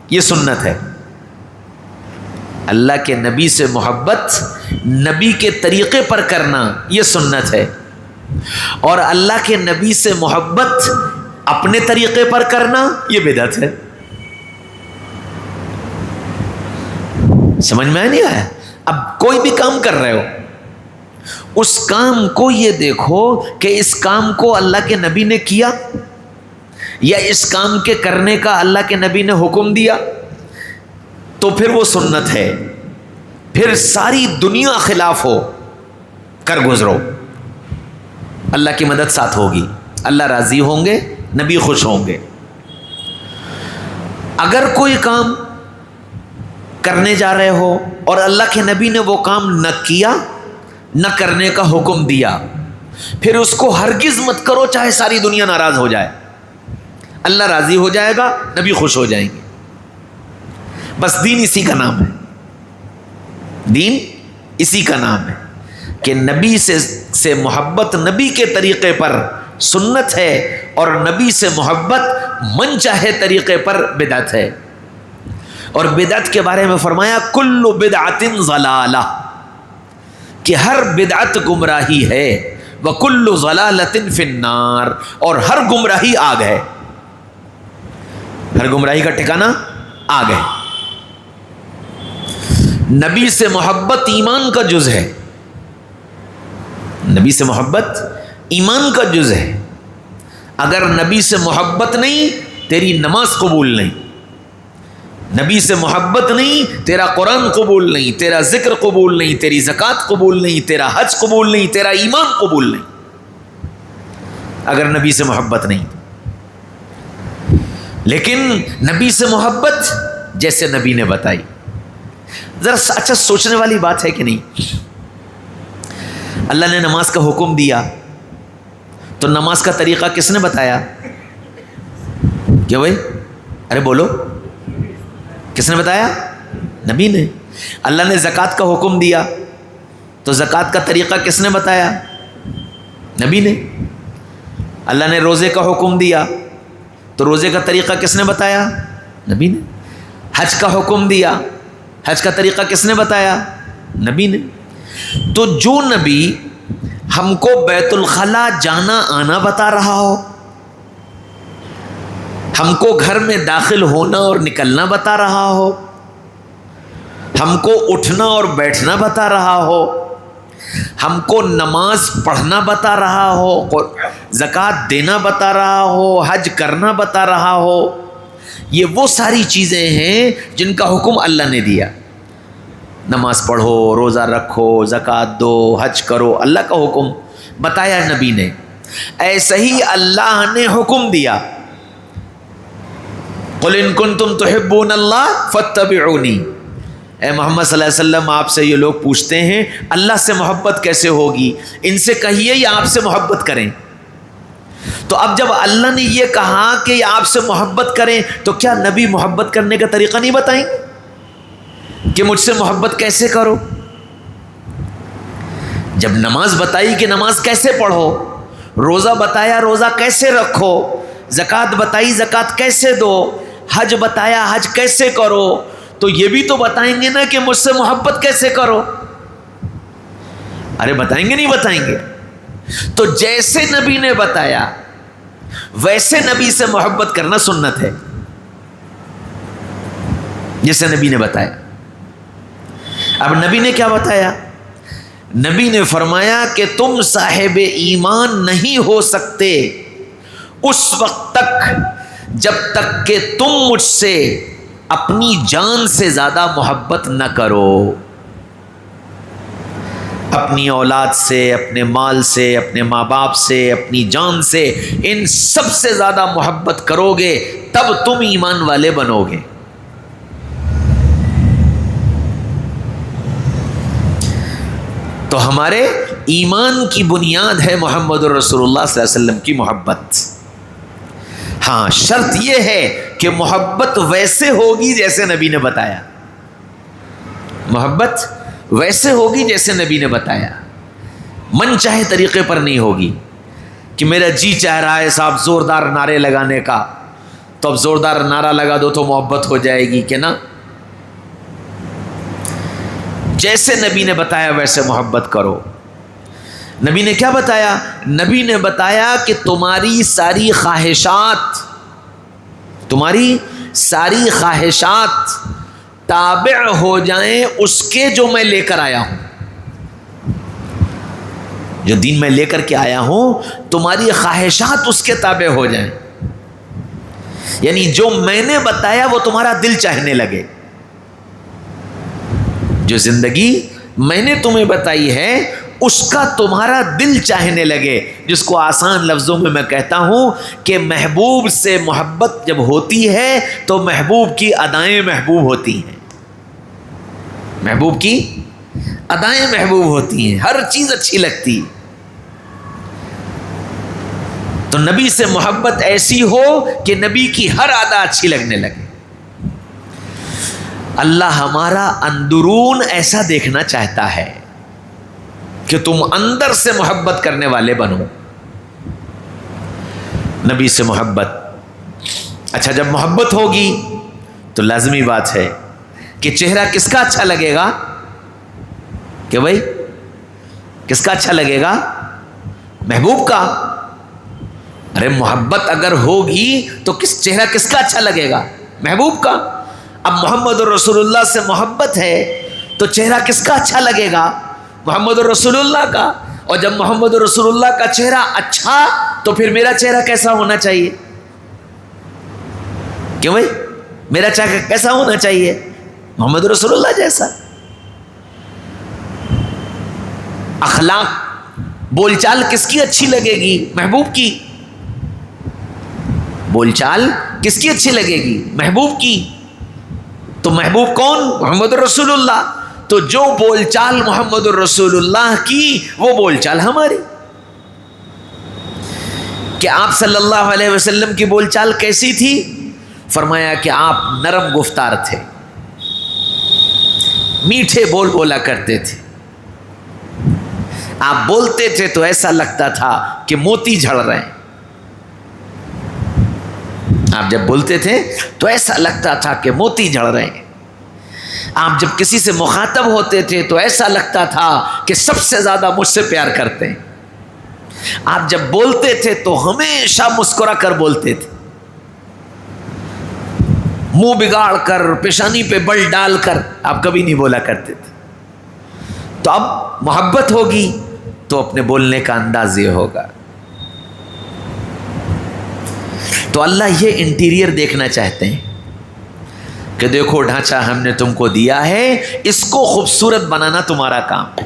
Speaker 1: یہ سنت ہے۔ اللہ کے نبی سے محبت، نبی کے طریقے پر کرنا، یہ سنت ہے۔ اور اللہ کے نبی سے محبت اپنے طریقے پر کرنا، یہ بدعت ہے۔ سمجھ میں نہیں آیا؟ اب کوئی بھی کام کر رہے ہو، اس کام کو یہ دیکھو کہ اس کام کو اللہ کے نبی نے کیا یا اس کام کے کرنے کا اللہ کے نبی نے حکم دیا، تو پھر وہ سنت ہے۔ پھر ساری دنیا خلاف ہو کر گزرو، اللہ کی مدد ساتھ ہوگی، اللہ راضی ہوں گے، نبی خوش ہوں گے۔ اگر کوئی کام کرنے جا رہے ہو اور اللہ کے نبی نے وہ کام نہ کیا، نہ کرنے کا حکم دیا، پھر اس کو ہرگز مت کرو چاہے ساری دنیا ناراض ہو جائے۔ اللہ راضی ہو جائے گا، نبی خوش ہو جائیں گے. بس دین اسی کا نام ہے، دین اسی کا نام ہے کہ نبی سے محبت نبی کے طریقے پر سنت ہے، اور نبی سے محبت من چاہے طریقے پر بدعت ہے. اور بدعت کے بارے میں فرمایا کل بدعت ضلالہ، کہ ہر بدعت گمراہی ہے، وکل ضلالۃ فی النار، اور ہر گمراہی آگ ہے، ہر گمراہی کا ٹھکانہ آگ ہے. نبی سے محبت ایمان کا جز ہے، نبی سے محبت ایمان کا جز ہے. اگر نبی سے محبت نہیں تیری نماز قبول نہیں، نبی سے محبت نہیں تیرا قرآن قبول نہیں، تیرا ذکر قبول نہیں، تیری زکوٰۃ قبول نہیں، تیرا حج قبول نہیں، تیرا ایمان قبول نہیں، اگر نبی سے محبت نہیں. لیکن نبی سے محبت جیسے نبی نے بتائی، ذرا اچھا سوچنے والی بات ہے کہ نہیں؟ اللہ نے نماز کا حکم دیا تو نماز کا طریقہ کس نے بتایا؟ کیا بھائی؟ ارے بولو، کس نے بتایا؟ نبی نے. اللہ نے زکوٰۃ کا حکم دیا تو زکوٰۃ کا طریقہ کس نے بتایا؟ نبی نے. اللہ نے روزے کا حکم دیا تو روزے کا طریقہ کس نے بتایا؟ نبی نے. حج کا حکم دیا، حج کا طریقہ کس نے بتایا؟ نبی نے. تو جو نبی ہم کو بیت الخلاء جانا آنا بتا رہا ہو، ہم کو گھر میں داخل ہونا اور نکلنا بتا رہا ہو، ہم کو اٹھنا اور بیٹھنا بتا رہا ہو، ہم کو نماز پڑھنا بتا رہا ہو، زکوٰۃ دینا بتا رہا ہو، حج کرنا بتا رہا ہو، یہ وہ ساری چیزیں ہیں جن کا حکم اللہ نے دیا. نماز پڑھو، روزہ رکھو، زکوٰۃ دو، حج کرو، اللہ کا حکم بتایا نبی نے. ایسے ہی اللہ نے حکم دیا قُلْ إِن كُنتُمْ تُحِبُّونَ اللَّهَ فَاتَّبِعُونِي. اے محمد صلی اللہ علیہ وسلم، آپ سے یہ لوگ پوچھتے ہیں اللہ سے محبت کیسے ہوگی، ان سے کہیے یہ آپ سے محبت کریں. تو اب جب اللہ نے یہ کہا کہ یہ آپ سے محبت کریں تو کیا نبی محبت کرنے کا طریقہ نہیں بتائیں گے کہ مجھ سے محبت کیسے کرو؟ جب نماز بتائی کہ نماز کیسے پڑھو، روزہ بتایا روزہ کیسے رکھو، زکوٰۃ بتائی زکوٰۃ کیسے دو، حج بتایا حج کیسے کرو، تو یہ بھی تو بتائیں گے نا کہ مجھ سے محبت کیسے کرو. ارے بتائیں گے نہیں بتائیں گے؟ تو جیسے نبی نے بتایا ویسے نبی سے محبت کرنا سنت ہے، جیسے نبی نے بتایا. اب نبی نے کیا بتایا؟ نبی نے فرمایا کہ تم صاحب ایمان نہیں ہو سکتے اس وقت تک جب تک کہ تم مجھ سے اپنی جان سے زیادہ محبت نہ کرو. اپنی اولاد سے، اپنے مال سے، اپنے ماں باپ سے، اپنی جان سے، ان سب سے زیادہ محبت کرو گے تب تم ایمان والے بنو گے. تو ہمارے ایمان کی بنیاد ہے محمد رسول اللہ صلی اللہ علیہ وسلم کی محبت. ہاں شرط یہ ہے کہ محبت ویسے ہوگی جیسے نبی نے بتایا، محبت ویسے ہوگی جیسے نبی نے بتایا. من چاہے طریقے پر نہیں ہوگی کہ میرا جی چاہ رہا ہے صاحب زوردار نعرے لگانے کا، تو اب زوردار نعرہ لگا دو تو محبت ہو جائے گی کہ نا. جیسے نبی نے بتایا ویسے محبت کرو. نبی نے کیا بتایا؟ نبی نے بتایا کہ تمہاری ساری خواہشات تابع ہو جائیں اس کے جو میں لے کر آیا ہوں. جو دین میں لے کر کے آیا ہوں تمہاری خواہشات اس کے تابع ہو جائیں، یعنی جو میں نے بتایا وہ تمہارا دل چاہنے لگے. جو زندگی میں نے تمہیں بتائی ہے اس کا تمہارا دل چاہنے لگے، جس کو آسان لفظوں میں میں کہتا ہوں کہ محبوب سے محبت جب ہوتی ہے تو محبوب کی ادائیں محبوب ہوتی ہیں، محبوب کی ادائیں محبوب ہوتی ہیں، ہر چیز اچھی لگتی. تو نبی سے محبت ایسی ہو کہ نبی کی ہر ادا اچھی لگنے لگے. اللہ ہمارا اندرون ایسا دیکھنا چاہتا ہے کہ تم اندر سے محبت کرنے والے بنو. نبی سے محبت. اچھا جب محبت ہوگی تو لازمی بات ہے کہ چہرہ کس کا اچھا لگے گا؟ کہ بھائی کس کا اچھا لگے گا؟ محبوب کا. ارے محبت اگر ہوگی تو چہرہ کس کا اچھا لگے گا؟ محبوب کا. اب محمد رسول اللہ سے محبت ہے تو چہرہ کس کا اچھا لگے گا؟ محمد رسول اللہ کا. اور جب محمد رسول اللہ کا چہرہ اچھا تو پھر میرا چہرہ کیسا ہونا چاہیے؟ کیوں بھائی میرا چہرہ کیسا ہونا چاہیے؟ محمد رسول اللہ جیسا. اخلاق بول چال کس کی اچھی لگے گی؟ محبوب کی. بول چال کس کی اچھی لگے گی؟ محبوب کی. تو محبوب کون؟ محمد رسول اللہ. تو جو بول چال محمد رسول اللہ کی وہ بول چال ہماری. کہ آپ صلی اللہ علیہ وسلم کی بول چال کیسی تھی؟ فرمایا کہ آپ نرم گفتار تھے، میٹھے بول بولا کرتے تھے. آپ بولتے تھے تو ایسا لگتا تھا کہ موتی جھڑ رہے ہیں. آپ جب بولتے تھے تو ایسا لگتا تھا کہ موتی جھڑ رہے ہیں. آپ جب کسی سے مخاطب ہوتے تھے تو ایسا لگتا تھا کہ سب سے زیادہ مجھ سے پیار کرتے ہیں. آپ جب بولتے تھے تو ہمیشہ مسکرا کر بولتے تھے، منہ بگاڑ کر پیشانی پہ بل ڈال کر آپ کبھی نہیں بولا کرتے تھے. تو اب محبت ہوگی تو اپنے بولنے کا انداز یہ ہوگا. تو اللہ یہ انٹیریئر دیکھنا چاہتے ہیں کہ دیکھو ڈھانچہ ہم نے تم کو دیا ہے، اس کو خوبصورت بنانا تمہارا کام ہے.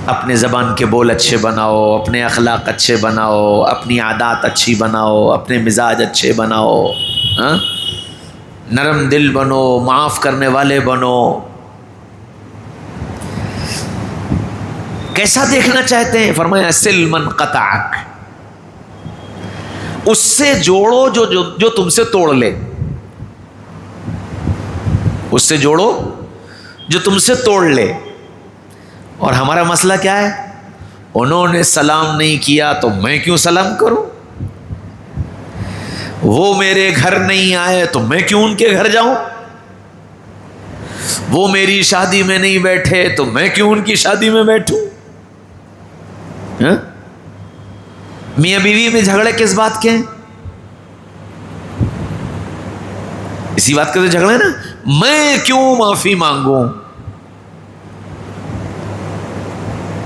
Speaker 1: اپنے زبان کے بول اچھے بناؤ، اپنے اخلاق اچھے بناؤ، اپنی عادات اچھی بناؤ، اپنے مزاج اچھے بناؤ، نرم دل بنو، معاف کرنے والے بنو. کیسا دیکھنا چاہتے ہیں؟ فرمایا سل من قطعک، اس سے جوڑو جو تم سے توڑ لے. اس سے جوڑو جو تم سے توڑ لے. اور ہمارا مسئلہ کیا ہے؟ انہوں نے سلام نہیں کیا تو میں کیوں سلام کروں؟ وہ میرے گھر نہیں آئے تو میں کیوں ان کے گھر جاؤں؟ وہ میری شادی میں نہیں بیٹھے تو میں کیوں ان کی شادی میں بیٹھوں؟ میاں بیوی میں جھگڑے کس بات کے ہیں؟ اسی بات کے تو جھگڑے نا. میں کیوں معافی مانگوں؟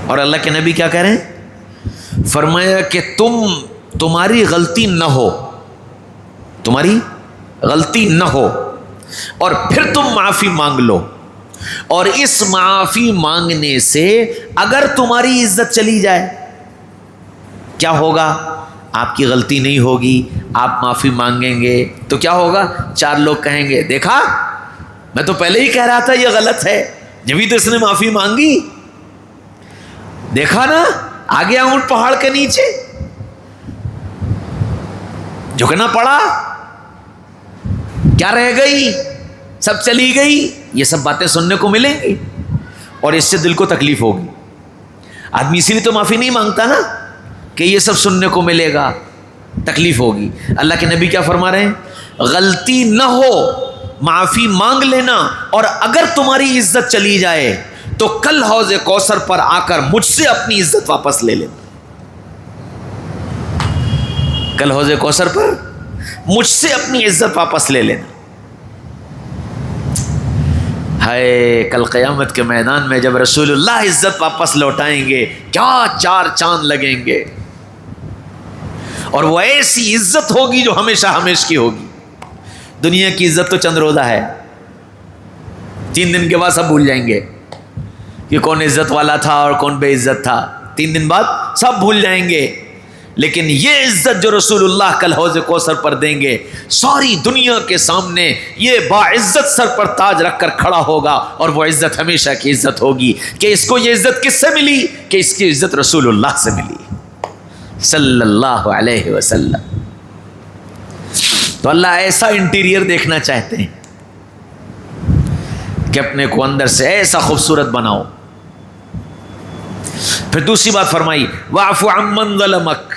Speaker 1: اور اللہ کے نبی کیا کہہ رہے ہیں؟ فرمایا کہ تمہاری غلطی نہ ہو، تمہاری غلطی نہ ہو اور پھر تم معافی مانگ لو، اور اس معافی مانگنے سے اگر تمہاری عزت چلی جائے کیا ہوگا؟ آپ کی غلطی نہیں ہوگی، آپ معافی مانگیں گے تو کیا ہوگا؟ 4 لوگ کہیں گے دیکھا میں تو پہلے ہی کہہ رہا تھا یہ غلط ہے، جبھی تو اس نے معافی مانگی. دیکھا نا آ گیا اونٹ پہاڑ کے نیچے، جھکنا پڑا، کیا رہ گئی؟ سب چلی گئی. یہ سب باتیں سننے کو ملیں گی اور اس سے دل کو تکلیف ہوگی. آدمی اسی لیے تو معافی نہیں مانگتا نا کہ یہ سب سننے کو ملے گا، تکلیف ہوگی. اللہ کے نبی کیا فرما رہے ہیں؟ غلطی نہ ہو، معافی مانگ لینا، اور اگر تمہاری عزت چلی جائے تو کل حوض کوثر پر آ کر مجھ سے اپنی عزت واپس لے لینا. کل حوض کوثر پر مجھ سے اپنی عزت واپس لے لینا. ہائے کل قیامت کے میدان میں جب رسول اللہ عزت واپس لوٹائیں گے کیا 4 چاند لگیں گے، اور وہ ایسی عزت ہوگی جو ہمیشہ ہمیشہ کی ہوگی. دنیا کی عزت تو چند روزہ ہے، 3 دن کے بعد سب بھول جائیں گے کہ کون عزت والا تھا اور کون بے عزت تھا. 3 دن بعد سب بھول جائیں گے. لیکن یہ عزت جو رسول اللہ کل حوض کوثر پر دیں گے، ساری دنیا کے سامنے یہ باعزت سر پر تاج رکھ کر کھڑا ہوگا، اور وہ عزت ہمیشہ کی عزت ہوگی. کہ اس کو یہ عزت کس سے ملی؟ کہ اس کی عزت رسول اللہ سے ملی صلی اللہ علیہ وسلم. تو اللہ ایسا انٹیریئر دیکھنا چاہتے ہیں کہ اپنے کو اندر سے ایسا خوبصورت بناؤ. پھر دوسری بات فرمائی واعف عمن ظلمک،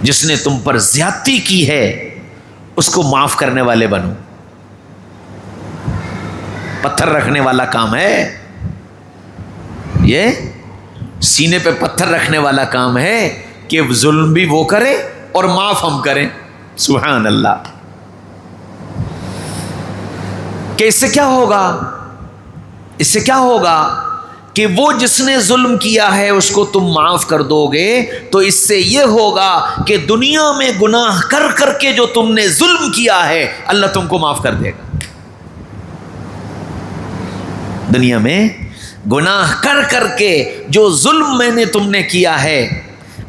Speaker 1: جس نے تم پر زیادتی کی ہے اس کو معاف کرنے والے بنو. پتھر رکھنے والا کام ہے یہ، سینے پہ پتھر رکھنے والا کام ہے کہ ظلم بھی وہ کرے اور معاف ہم کریں. سبحان اللہ. کہ اس سے کیا ہوگا؟ اس سے کیا ہوگا کہ وہ جس نے ظلم کیا ہے اس کو تم معاف کر دو گے تو اس سے یہ ہوگا کہ دنیا میں گناہ کر کر کے جو تم نے ظلم کیا ہے اللہ تم کو معاف کر دے گا. دنیا میں گناہ کر کر کے جو ظلم میں نے تم نے کیا ہے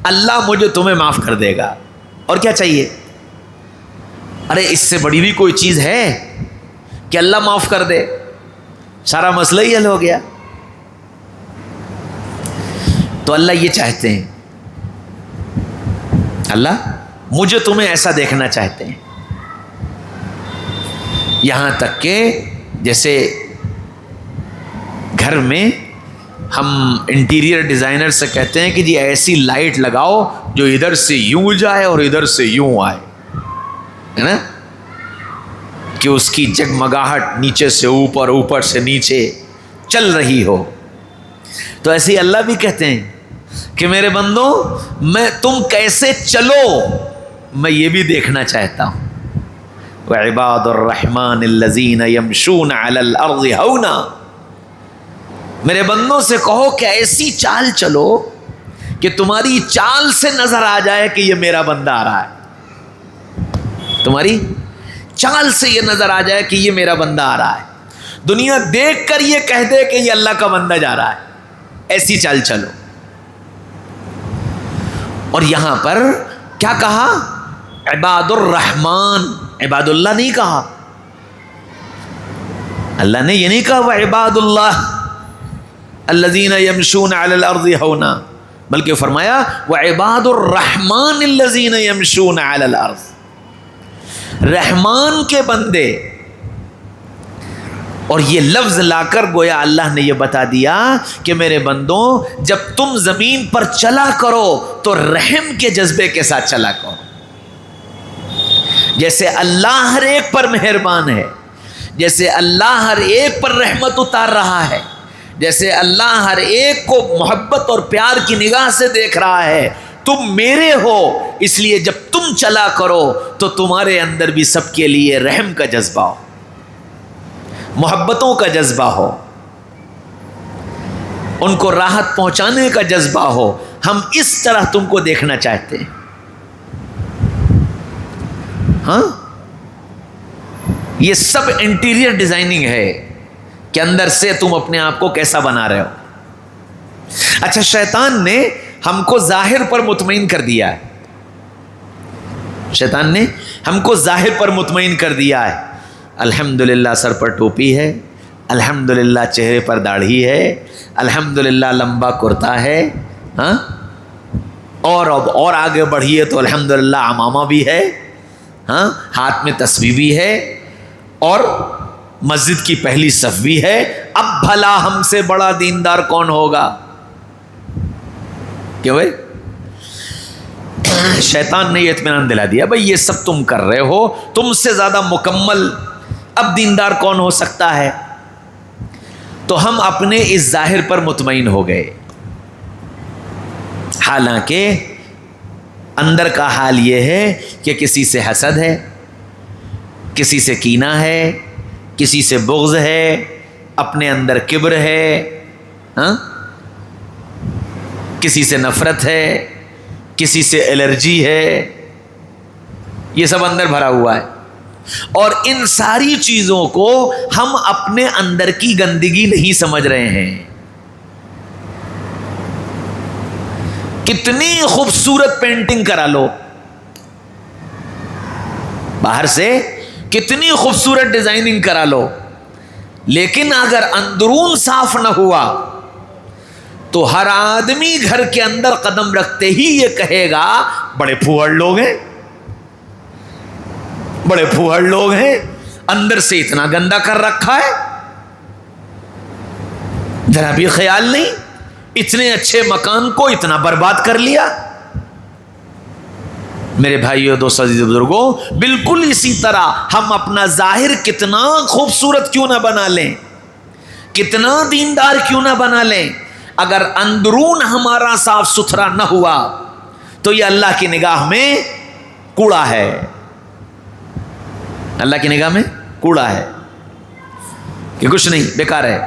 Speaker 1: اللہ مجھے تمہیں معاف کر دے گا. اور کیا چاہیے؟ ارے اس سے بڑی بھی کوئی چیز ہے کہ اللہ معاف کر دے؟ سارا مسئلہ ہی حل ہو گیا. تو اللہ یہ چاہتے ہیں، اللہ مجھے تمہیں ایسا دیکھنا چاہتے ہیں. یہاں تک کہ جیسے گھر میں ہم انٹیریئر ڈیزائنر سے کہتے ہیں کہ جی ایسی لائٹ لگاؤ جو ادھر سے یوں جائے اور ادھر سے یوں آئے، ہے نا، کہ اس کی جگمگاہٹ نیچے سے اوپر، اوپر سے نیچے چل رہی ہو. تو ایسے ہی اللہ بھی کہتے ہیں کہ میرے بندو میں تم کیسے چلو میں یہ بھی دیکھنا چاہتا ہوں. وعباد الرحمن الذین یمشون علی الارض ہونا. میرے بندوں سے کہو کہ ایسی چال چلو کہ تمہاری چال سے نظر آ جائے کہ یہ میرا بندہ آ رہا ہے. تمہاری چال سے یہ نظر آ جائے کہ یہ میرا بندہ آ رہا ہے. دنیا دیکھ کر یہ کہہ دے کہ یہ اللہ کا بندہ جا رہا ہے. ایسی چال چلو. اور یہاں پر کیا کہا؟ عباد الرحمن. عباد اللہ نہیں کہا. اللہ نے یہ نہیں کہا وہ عباد اللہ الذین یمشون علی الارض ہونا، بلکہ فرمایا وہ عباد الرحمن الذین یمشون علی الارض. رحمان کے بندے. اور یہ لفظ لا کر گویا اللہ نے یہ بتا دیا کہ میرے بندوں جب تم زمین پر چلا کرو تو رحم کے جذبے کے ساتھ چلا کرو. جیسے اللہ ہر ایک پر مہربان ہے، جیسے اللہ ہر ایک پر رحمت اتار رہا ہے، جیسے اللہ ہر ایک کو محبت اور پیار کی نگاہ سے دیکھ رہا ہے، تم میرے ہو اس لیے جب تم چلا کرو تو تمہارے اندر بھی سب کے لیے رحم کا جذبہ ہو، محبتوں کا جذبہ ہو، ان کو راحت پہنچانے کا جذبہ ہو. ہم اس طرح تم کو دیکھنا چاہتے ہیں. ہاں یہ سب انٹیریئر ڈیزائننگ ہے کہ اندر سے تم اپنے آپ کو کیسا بنا رہے ہو. اچھا شیطان نے ہم کو ظاہر پر مطمئن کر دیا ہے. شیطان نے ہم کو ظاہر پر مطمئن کر دیا ہے. الحمدللہ سر پر ٹوپی ہے، الحمدللہ چہرے پر داڑھی ہے، الحمدللہ لمبا کرتا ہے، ہاں اور آگے بڑھیے تو الحمدللہ عمامہ بھی ہے، ہاں ہاتھ میں تسبیح بھی ہے اور مسجد کی پہلی صف بھی ہے. اب بھلا ہم سے بڑا دیندار کون ہوگا؟ کہ بھائی شیطان نے یہ اطمینان دلا دیا بھائی یہ سب تم کر رہے ہو، تم سے زیادہ مکمل اب دیندار کون ہو سکتا ہے؟ تو ہم اپنے اس ظاہر پر مطمئن ہو گئے، حالانکہ اندر کا حال یہ ہے کہ کسی سے حسد ہے، کسی سے کینہ ہے، کسی سے بغض ہے، اپنے اندر کبر ہے، ہاں کسی سے نفرت ہے، کسی سے الرجی ہے، یہ سب اندر بھرا ہوا ہے. اور ان ساری چیزوں کو ہم اپنے اندر کی گندگی نہیں سمجھ رہے ہیں. کتنی خوبصورت پینٹنگ کرا لو باہر سے، کتنی خوبصورت ڈیزائننگ کرا لو، لیکن اگر اندرون صاف نہ ہوا تو ہر آدمی گھر کے اندر قدم رکھتے ہی یہ کہے گا بڑے پھوہڑ لوگ ہیں، بڑے پھوہڑ لوگ ہیں، اندر سے اتنا گندا کر رکھا ہے، ذرا بھی خیال نہیں، اتنے اچھے مکان کو اتنا برباد کر لیا۔ میرے بھائیو دوستو عزیز بزرگوں، بالکل اسی طرح ہم اپنا ظاہر کتنا خوبصورت کیوں نہ بنا لیں، کتنا دیندار کیوں نہ بنا لیں، اگر اندرون ہمارا صاف ستھرا نہ ہوا تو یہ اللہ کی نگاہ میں کوڑا ہے، اللہ کی نگاہ میں کوڑا ہے کہ کچھ نہیں، بیکار ہے۔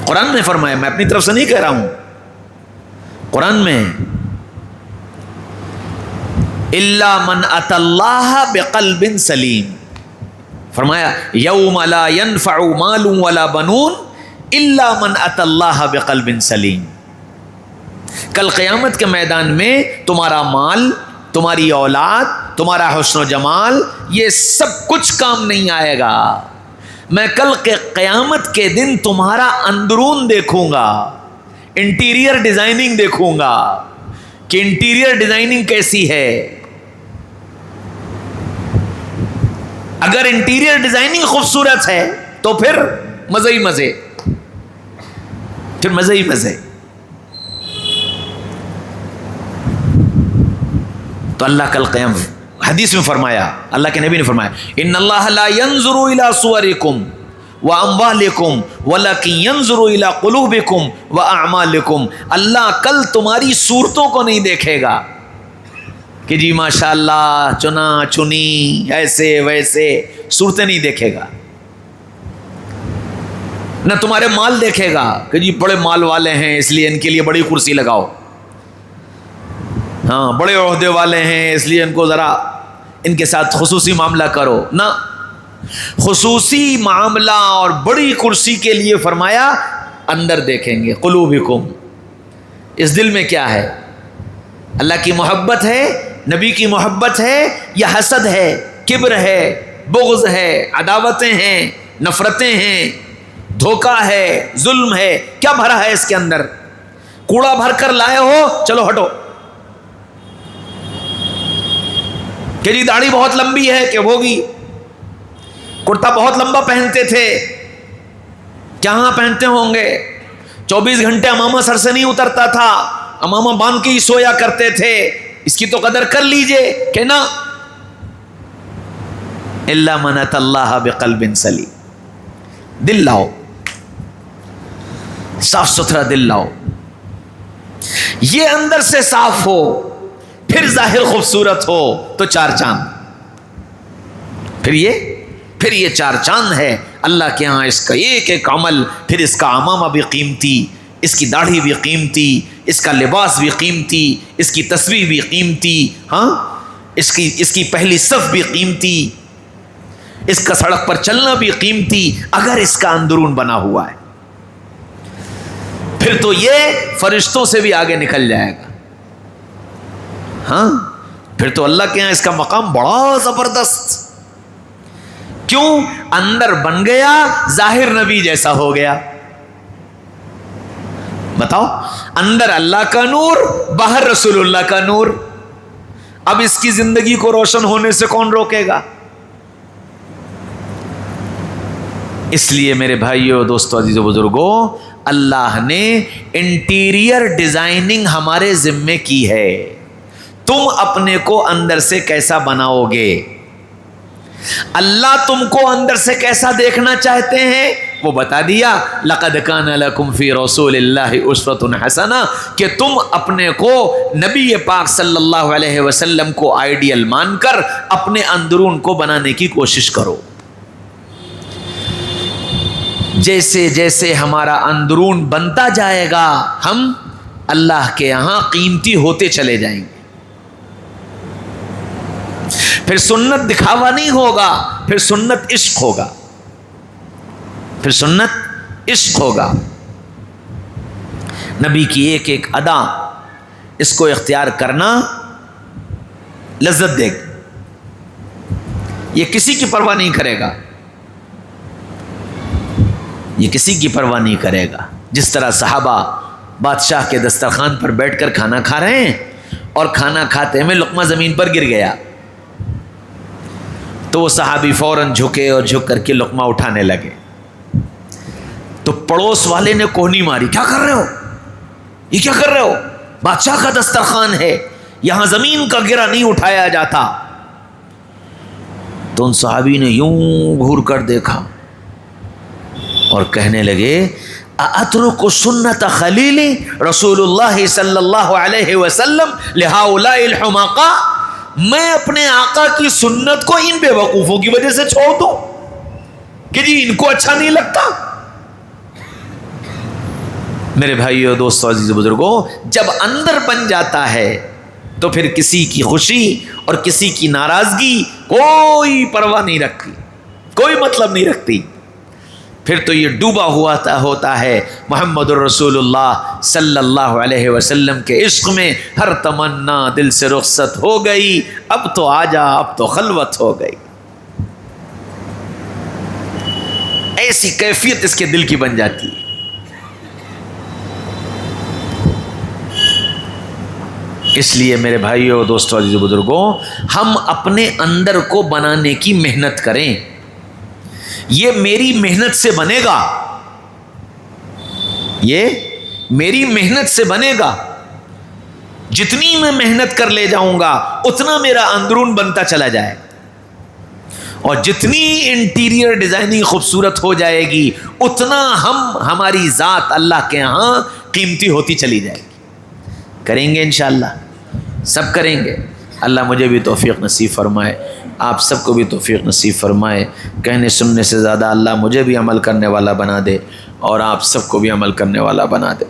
Speaker 1: قرآن نے فرمایا، میں اپنی طرف سے نہیں کہہ رہا ہوں، قرآن میں الا من اتى اللہ بقلب سلیم، فرمایا یوم لا ينفع مال ولا بنون الا من اتى اللہ بقلب سلیم، کل قیامت کے میدان میں تمہارا مال، تمہاری اولاد، تمہارا حسن و جمال، یہ سب کچھ کام نہیں آئے گا، میں کل کے قیامت کے دن تمہارا اندرون دیکھوں گا، انٹیریئر ڈیزائننگ دیکھوں گا کہ انٹیریئر ڈیزائننگ کیسی ہے۔ اگر انٹیریئر ڈیزائننگ خوبصورت ہے تو پھر مزے ہی مزے، پھر مزے ہی مزے۔ تو اللہ کل قیام حدیث میں فرمایا، اللہ کے نبی نے فرمایا ان اللہ لا ينظر الى صورکم واموالکم ولکن ينظر الى قلوبکم واعمالکم، اللہ کل تمہاری صورتوں کو نہیں دیکھے گا کہ جی ماشاءاللہ چنا چنی ایسے ویسے، صورتیں نہیں دیکھے گا، نہ تمہارے مال دیکھے گا کہ جی بڑے مال والے ہیں اس لیے ان کے لیے بڑی کرسی لگاؤ، ہاں بڑے عہدے والے ہیں اس لیے ان کو ذرا ان کے ساتھ خصوصی معاملہ کرو، نہ، خصوصی معاملہ اور بڑی کرسی کے لیے فرمایا اندر دیکھیں گے، قلوبکم، اس دل میں کیا ہے، اللہ کی محبت ہے، نبی کی محبت ہے یا حسد ہے، کبر ہے، بغض ہے، عداوتیں ہیں، نفرتیں ہیں، دھوکہ ہے، ظلم ہے، کیا بھرا ہے اس کے اندر؟ کوڑا بھر کر لائے ہو، چلو ہٹو، کہ جی داڑھی بہت لمبی ہے کہ ہوگی، کرتا بہت لمبا پہنتے تھے، کہاں پہنتے ہوں گے، 24 گھنٹے امامہ سر سے نہیں اترتا تھا، امامہ باندھ کے ہی سویا کرتے تھے، اس کی تو قدر کر لیجئے کہ نا، الا من اتى اللہ بقلب سلیم، دل لاؤ، صاف ستھرا دل لاؤ، یہ اندر سے صاف ہو، پھر ظاہر خوبصورت ہو تو چار چاند، پھر یہ چار چاند ہے اللہ کے ہاں، اس کا ایک ایک عمل، پھر اس کا امامہ بھی قیمتی، اس کی داڑھی بھی قیمتی، اس کا لباس بھی قیمتی، اس کی تسبیح بھی قیمتی، ہاں اس کی پہلی صف بھی قیمتی، اس کا سڑک پر چلنا بھی قیمتی، اگر اس کا اندرون بنا ہوا ہے، پھر تو یہ فرشتوں سے بھی آگے نکل جائے گا، ہاں پھر تو اللہ کے ہاں اس کا مقام بڑا زبردست، کیوں؟ اندر بن گیا، ظاہر نبی جیسا ہو گیا، بتاؤ، اندر اللہ کا نور، باہر رسول اللہ کا نور، اب اس کی زندگی کو روشن ہونے سے کون روکے گا؟ اس لیے میرے بھائیو دوستو عزیزو بزرگوں، اللہ نے انٹیریئر ڈیزائننگ ہمارے ذمے کی ہے، تم اپنے کو اندر سے کیسا بناؤ گے، اللہ تم کو اندر سے کیسا دیکھنا چاہتے ہیں وہ بتا دیا، لقد کان لکم فی رسول اللہ اسوۃ حسنہ، کہ تم اپنے کو نبی پاک صلی اللہ علیہ وسلم کو آئیڈیل مان کر اپنے اندرون کو بنانے کی کوشش کرو، جیسے جیسے ہمارا اندرون بنتا جائے گا ہم اللہ کے یہاں قیمتی ہوتے چلے جائیں گے، پھر سنت دکھاوا نہیں ہوگا، پھر سنت عشق ہوگا، پھر سنت عشق ہوگا، نبی کی ایک ایک ادا اس کو اختیار کرنا لذت دے گا، یہ کسی کی پرواہ نہیں کرے گا، یہ کسی کی پرواہ نہیں کرے گا، جس طرح صحابہ بادشاہ کے دسترخوان پر بیٹھ کر کھانا کھا رہے ہیں اور کھانا کھاتے میں لقمہ زمین پر گر گیا تو وہ صحابی فوراً جھکے اور جھک کر کے لقمہ اٹھانے لگے. تو پڑوس والے نے کوہنی ماری, کیا کر رہے ہو, یہ کیا کر رہے ہو, بادشاہ کا دسترخوان ہے, یہاں زمین کا گرا نہیں اٹھایا جاتا. تو ان صحابی نے یوں گھور کر دیکھا اور کہنے لگے اترک سنت خلیلی رسول اللہ صلی اللہ علیہ وسلم لہؤلاء الحمقاء, میں اپنے آقا کی سنت کو ان بے وقوفوں کی وجہ سے چھوڑ دوں کہ جی ان کو اچھا نہیں لگتا. میرے بھائیو دوستو عزیز بزرگوں, جب اندر بن جاتا ہے تو پھر کسی کی خوشی اور کسی کی ناراضگی کوئی پرواہ نہیں رکھتی, کوئی مطلب نہیں رکھتی. پھر تو یہ ڈوبا ہوا ہوتا ہے محمد الرسول اللہ صلی اللہ علیہ وسلم کے عشق میں, ہر تمنا دل سے رخصت ہو گئی, اب تو آجا, اب تو خلوت ہو گئی. ایسی کیفیت اس کے دل کی بن جاتی ہے. اس لیے میرے بھائیو دوستو عزیز بزرگوں, ہم اپنے اندر کو بنانے کی محنت کریں. یہ میری محنت سے بنے گا, یہ میری محنت سے بنے گا. جتنی میں محنت کر لے جاؤں گا اتنا میرا اندرون بنتا چلا جائے گا, اور جتنی انٹیریئر ڈیزائننگ خوبصورت ہو جائے گی اتنا ہماری ذات اللہ کے ہاں قیمتی ہوتی چلی جائے گی. کریں گے انشاءاللہ, سب کریں گے. اللہ مجھے بھی توفیق نصیب فرمائے, آپ سب کو بھی توفیق نصیب فرمائے. کہنے سننے سے زیادہ اللہ مجھے بھی عمل کرنے والا بنا دے اور آپ سب کو بھی عمل کرنے والا بنا دے.